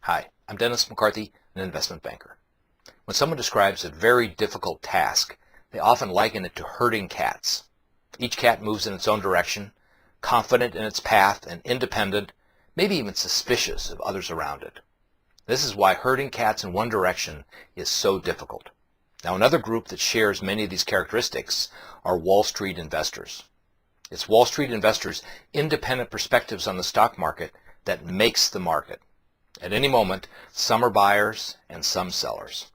Hi, I'm Dennis McCarthy, an investment banker. When someone describes a very difficult task, they often liken it to herding cats. Each cat moves in its own direction, confident in its path and independent, maybe even suspicious of others around it. This is why herding cats in one direction is so difficult. Now, another group that shares many of these characteristics are Wall Street investors. It's Wall Street investors' independent perspectives on the stock market that makes the market. At any moment, some are buyers and some sellers.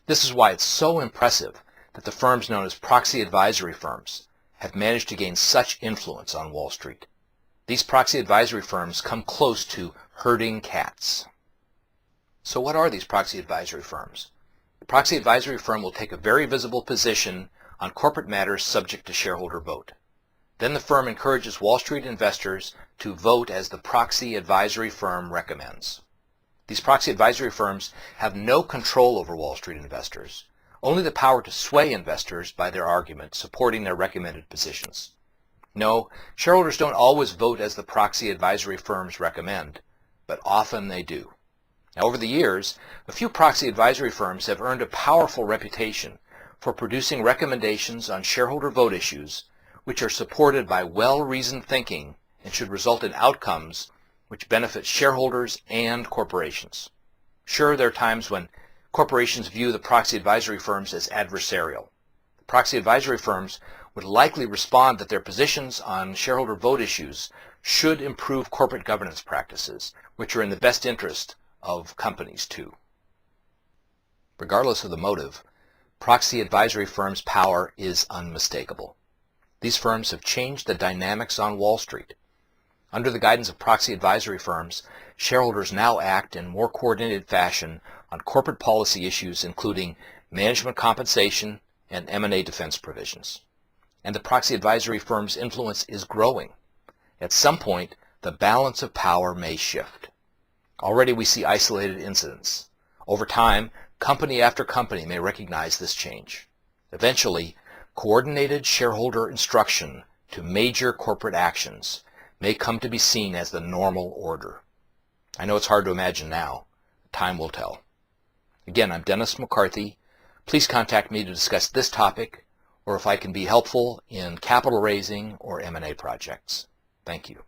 This is why it's so impressive that the firms known as proxy advisory firms have managed to gain such influence on Wall Street. These proxy advisory firms come close to herding cats. So what are these proxy advisory firms? The proxy advisory firm will take a very visible position on corporate matters subject to shareholder vote. Then the firm encourages Wall Street investors to vote as the proxy advisory firm recommends. These proxy advisory firms have no control over Wall Street investors, only the power to sway investors by their argument supporting their recommended positions. No, shareholders don't always vote as the proxy advisory firms recommend, but often they do. Now, over the years, a few proxy advisory firms have earned a powerful reputation for producing recommendations on shareholder vote issues which are supported by well-reasoned thinking and should result in outcomes which benefit shareholders and corporations. Sure, there are times when corporations view the proxy advisory firms as adversarial. The proxy advisory firms would likely respond that their positions on shareholder vote issues should improve corporate governance practices, which are in the best interest of companies too. Regardless of the motive, proxy advisory firms' power is unmistakable. These firms have changed the dynamics on Wall Street. Under the guidance of proxy advisory firms, shareholders now act in more coordinated fashion on corporate policy issues including management compensation and M&A defense provisions. And the proxy advisory firm's influence is growing. At some point, the balance of power may shift. Already we see isolated incidents. Over time, company after company may recognize this change. Eventually, coordinated shareholder instruction to major corporate actions may come to be seen as the normal order. I know it's hard to imagine now. Time will tell. Again, I'm Dennis McCarthy. Please contact me to discuss this topic or if I can be helpful in capital raising or M&A projects. Thank you.